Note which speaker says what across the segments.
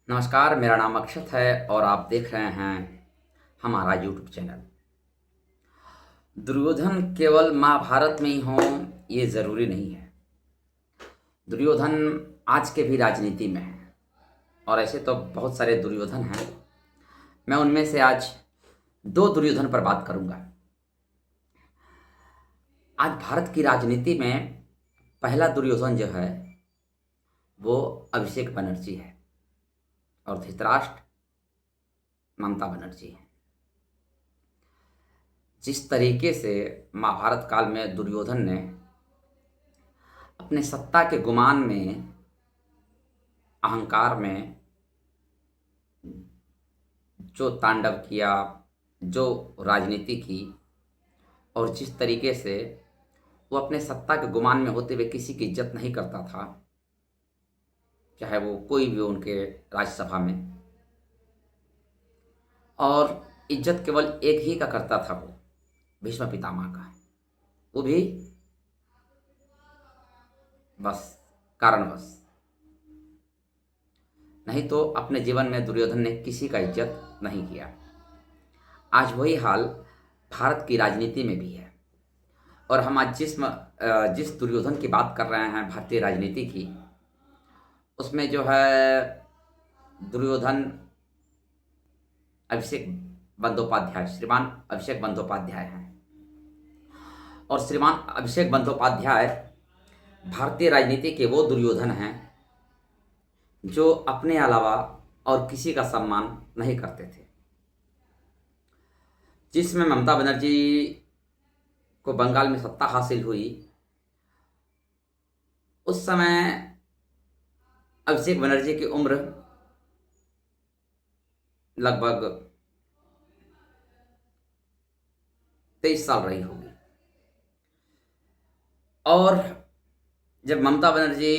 Speaker 1: नमस्कार, मेरा नाम अक्षत है और आप देख रहे हैं हमारा यूट्यूब चैनल। दुर्योधन केवल महाभारत में ही हों ये ज़रूरी नहीं है। दुर्योधन आज के भी राजनीति में है और ऐसे तो बहुत सारे दुर्योधन हैं। मैं उनमें से आज दो दुर्योधन पर बात करूंगा। आज भारत की राजनीति में पहला दुर्योधन जो है वो अभिषेक बनर्जी है और धृतराष्ट्र ममता बनर्जी है। जिस तरीके से महाभारत काल में दुर्योधन ने अपने सत्ता के गुमान में, अहंकार में जो तांडव किया, जो राजनीति की, और जिस तरीके से वो अपने सत्ता के गुमान में होते हुए किसी की इज्जत नहीं करता था, चाहे वो कोई भी हो उनके राज्यसभा में, और इज्जत केवल एक ही का करता था, वो भीष्म पितामह का, वो भी बस कारणवश। नहीं तो अपने जीवन में दुर्योधन ने किसी का इज्जत नहीं किया। आज वही हाल भारत की राजनीति में भी है और हम आज जिस दुर्योधन की बात कर रहे हैं भारतीय राजनीति की, उसमें जो है दुर्योधन अभिषेक बंदोपाध्याय, श्रीमान अभिषेक बंदोपाध्याय हैं। और श्रीमान अभिषेक बंदोपाध्याय भारतीय राजनीति के वो दुर्योधन हैं जो अपने अलावा और किसी का सम्मान नहीं करते थे। जिसमें ममता बनर्जी को बंगाल में सत्ता हासिल हुई, उस समय अभिषेक बनर्जी की उम्र लगभग 23 साल रही होगी। और जब ममता बनर्जी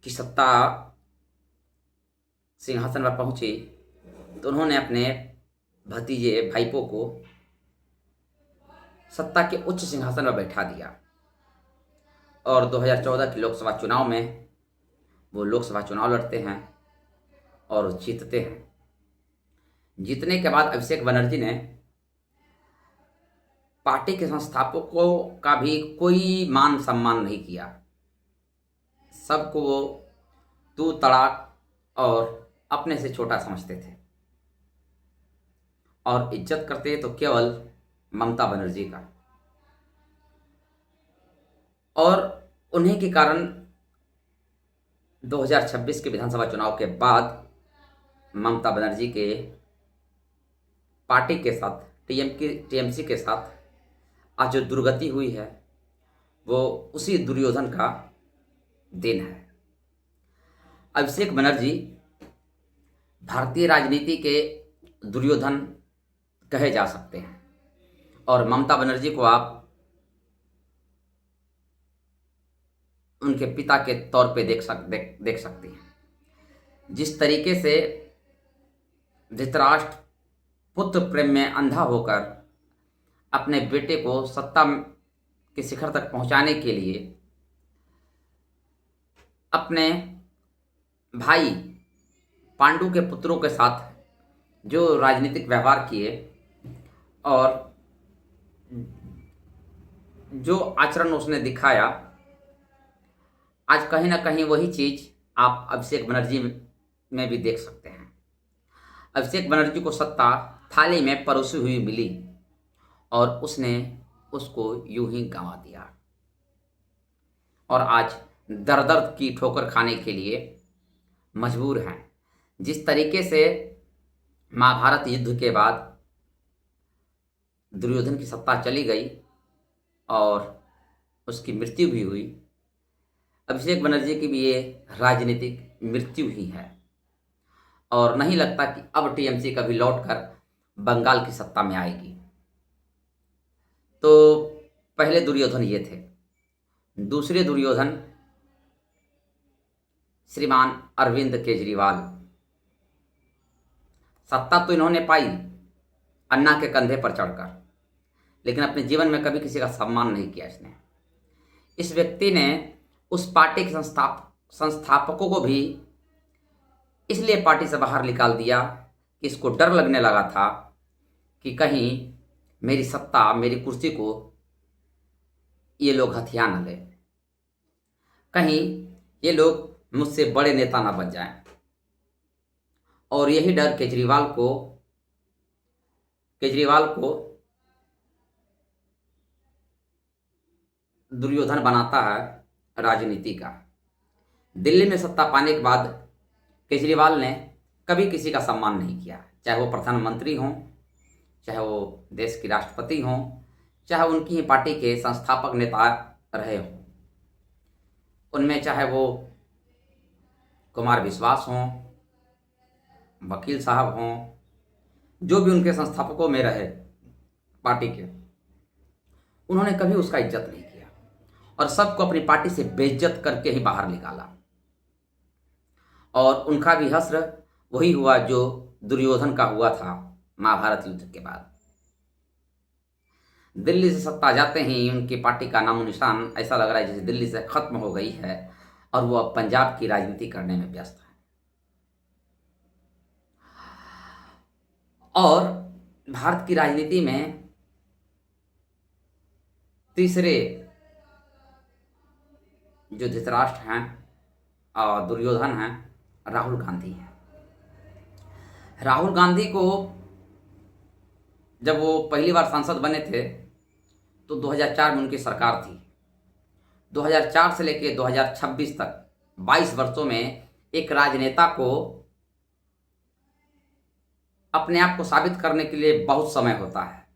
Speaker 1: की सत्ता सिंहासन पर पहुंची तो उन्होंने अपने भतीजे भाईपों को सत्ता के उच्च सिंहासन पर बैठा दिया और 2014 के लोकसभा चुनाव में वो लोकसभा चुनाव लड़ते हैं और जीतते हैं। जीतने के बाद अभिषेक बनर्जी ने पार्टी के संस्थापकों का भी कोई मान सम्मान नहीं किया। सबको वो तू तड़ाक और अपने से छोटा समझते थे और इज्जत करते तो केवल ममता बनर्जी का। और उन्हीं के कारण 2026 के विधानसभा चुनाव के बाद ममता बनर्जी के पार्टी के साथ, टीएमसी के साथ आज जो दुर्गति हुई है वो उसी दुर्योधन का दिन है। अभिषेक बनर्जी भारतीय राजनीति के दुर्योधन कहे जा सकते हैं और ममता बनर्जी को आप उनके पिता के तौर पे देख सकते हैं। जिस तरीके से धृतराष्ट्र पुत्र प्रेम में अंधा होकर अपने बेटे को सत्ता के शिखर तक पहुंचाने के लिए अपने भाई पांडु के पुत्रों के साथ जो राजनीतिक व्यवहार किए और जो आचरण उसने दिखाया, आज कहीं ना कहीं वही चीज़ आप अभिषेक बनर्जी में भी देख सकते हैं। अभिषेक बनर्जी को सत्ता थाली में परोसी हुई मिली और उसने उसको यूं ही गंवा दिया और आज दर दर की ठोकर खाने के लिए मजबूर हैं। जिस तरीके से महाभारत युद्ध के बाद दुर्योधन की सत्ता चली गई और उसकी मृत्यु भी हुई, अभिषेक बनर्जी की भी ये राजनीतिक मृत्यु ही है और नहीं लगता कि अब टीएमसी कभी लौटकर बंगाल की सत्ता में आएगी। तो पहले दुर्योधन ये थे। दूसरे दुर्योधन श्रीमान अरविंद केजरीवाल। सत्ता तो इन्होंने पाई अन्ना के कंधे पर चढ़कर, लेकिन अपने जीवन में कभी किसी का सम्मान नहीं किया इसने। इस व्यक्ति ने उस पार्टी के संस्थापकों को भी इसलिए पार्टी से बाहर निकाल दिया कि इसको डर लगने लगा था कि कहीं मेरी सत्ता, मेरी कुर्सी को ये लोग हथिया न ले, कहीं ये लोग मुझसे बड़े नेता ना बन जाएं। और यही डर केजरीवाल को दुर्योधन बनाता है राजनीति का। दिल्ली में सत्ता पाने के बाद केजरीवाल ने कभी किसी का सम्मान नहीं किया, चाहे वो प्रधानमंत्री हों, चाहे वो देश के राष्ट्रपति हों, चाहे उनकी ही पार्टी के संस्थापक नेता रहे हों, उनमें चाहे वो कुमार विश्वास हों, वकील साहब हों, जो भी उनके संस्थापकों में रहे पार्टी के, उन्होंने कभी उसका इज्जत नहीं किया और सबको अपनी पार्टी से बेइज्जत करके ही बाहर निकाला। और उनका भी हश्र वही हुआ जो दुर्योधन का हुआ था महाभारत युद्ध के बाद। दिल्ली से सत्ता जाते ही उनकी पार्टी का नामो निशान ऐसा लग रहा है जैसे दिल्ली से खत्म हो गई है और वो अब पंजाब की राजनीति करने में व्यस्त है। और भारत की राजनीति में तीसरे जो धृतराष्ट्र हैं और दुर्योधन हैं, राहुल गांधी हैं। राहुल गांधी को जब वो पहली बार सांसद बने थे तो 2004 में उनकी सरकार थी। 2004 से लेकर 2026 तक 22 वर्षों में एक राजनेता को अपने आप को साबित करने के लिए बहुत समय होता है,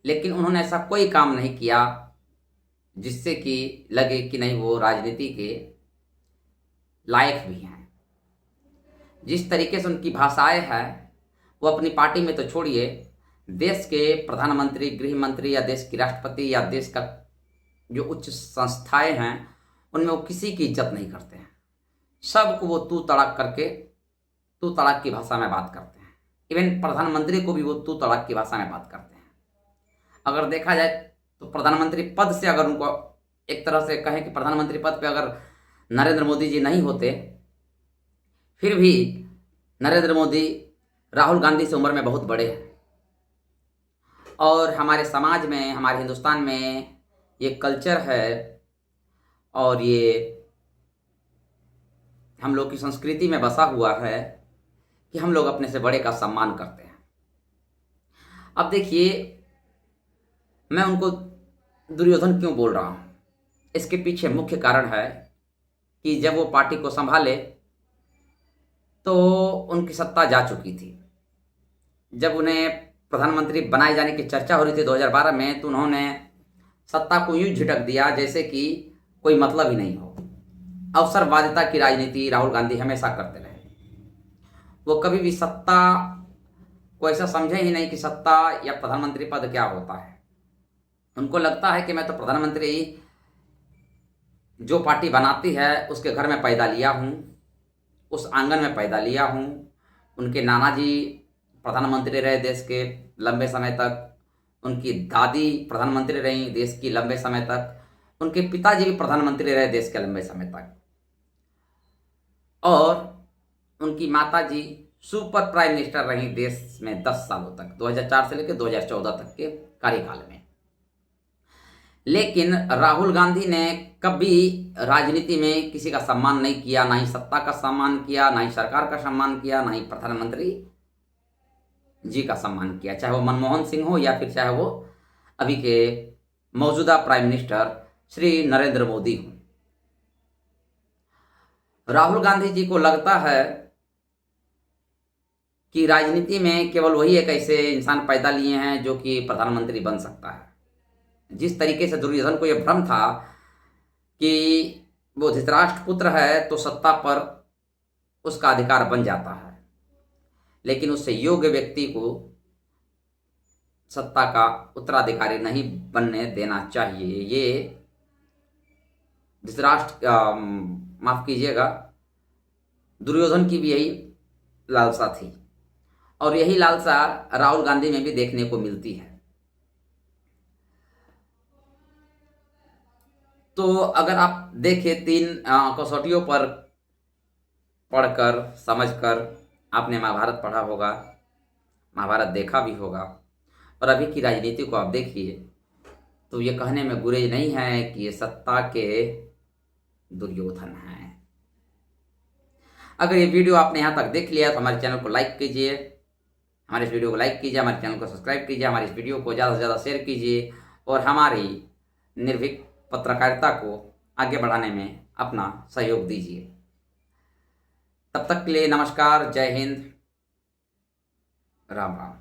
Speaker 1: लेकिन उन्होंने ऐसा कोई काम नहीं किया जिससे कि लगे कि नहीं वो राजनीति के लायक भी हैं। जिस तरीके से उनकी भाषाएं हैं, वो अपनी पार्टी में तो छोड़िए, देश के प्रधानमंत्री, गृह मंत्री या देश की राष्ट्रपति या देश का जो उच्च संस्थाएं हैं उनमें वो किसी की इज्जत नहीं करते हैं। सबको वो तू तड़ाक की भाषा में बात करते हैं। इवन प्रधानमंत्री को भी वो तू तड़ाक की भाषा में बात करते हैं। अगर देखा जाए तो प्रधानमंत्री पद से अगर उनको एक तरह से कहें कि प्रधानमंत्री पद पे अगर नरेंद्र मोदी जी नहीं होते, फिर भी नरेंद्र मोदी राहुल गांधी से उम्र में बहुत बड़े हैं। और हमारे समाज में, हमारे हिंदुस्तान में ये कल्चर है और ये हम लोग की संस्कृति में बसा हुआ है कि हम लोग अपने से बड़े का सम्मान करते हैं। अब देखिए, मैं उनको दुर्योधन क्यों बोल रहा हूँ, इसके पीछे मुख्य कारण है कि जब वो पार्टी को संभाले तो उनकी सत्ता जा चुकी थी। जब उन्हें प्रधानमंत्री बनाए जाने की चर्चा हो रही थी 2012 में, तो उन्होंने सत्ता को यूं झिटक दिया जैसे कि कोई मतलब ही नहीं हो। अवसरवादिता की राजनीति राहुल गांधी हमेशा करते रहे। वो कभी भी सत्ता को ऐसा समझे ही नहीं कि सत्ता या प्रधानमंत्री पद क्या होता है। उनको लगता है कि मैं तो प्रधानमंत्री जो पार्टी बनाती है उसके घर में पैदा लिया हूँ, उस आंगन में पैदा लिया हूँ। उनके नाना जी प्रधानमंत्री रहे देश के लंबे समय तक, उनकी दादी प्रधानमंत्री रही देश की लंबे समय तक, उनके पिताजी भी प्रधानमंत्री रहे देश के लंबे समय तक, और उनकी माता जी सुपर प्राइम मिनिस्टर रही देश में 10 सालों तक, 2004 से लेकर 2014 तक के कार्यकाल में। लेकिन राहुल गांधी ने कभी राजनीति में किसी का सम्मान नहीं किया, ना ही सत्ता का सम्मान किया, ना ही सरकार का सम्मान किया, ना ही प्रधानमंत्री जी का सम्मान किया, चाहे वो मनमोहन सिंह हो या फिर चाहे वो अभी के मौजूदा प्राइम मिनिस्टर श्री नरेंद्र मोदी हो। राहुल गांधी जी को लगता है कि राजनीति में केवल वही एक ऐसे इंसान पैदा लिए हैं जो कि प्रधानमंत्री बन सकता है। जिस तरीके से दुर्योधन को यह भ्रम था कि वो धृतराष्ट्र पुत्र है तो सत्ता पर उसका अधिकार बन जाता है, लेकिन उससे योग्य व्यक्ति को सत्ता का उत्तराधिकारी नहीं बनने देना चाहिए। ये धृतराष्ट्र, माफ कीजिएगा, दुर्योधन की भी यही लालसा थी और यही लालसा राहुल गांधी में भी देखने को मिलती है। तो अगर आप देखें 3 कसौटियों पर पढ़कर समझकर आपने महाभारत पढ़ा होगा, महाभारत देखा भी होगा, और अभी की राजनीति को आप देखिए तो ये कहने में गुरेज नहीं है कि ये सत्ता के दुर्योधन हैं। अगर ये वीडियो आपने यहाँ तक देख लिया तो हमारे चैनल को लाइक कीजिए, हमारे इस वीडियो को लाइक कीजिए, हमारे चैनल को सब्सक्राइब कीजिए, हमारे इस वीडियो को ज़्यादा से ज़्यादा शेयर कीजिए और हमारी निर्भीक पत्रकारिता को आगे बढ़ाने में अपना सहयोग दीजिए। तब तक के लिए नमस्कार, जय हिंद, राम राम।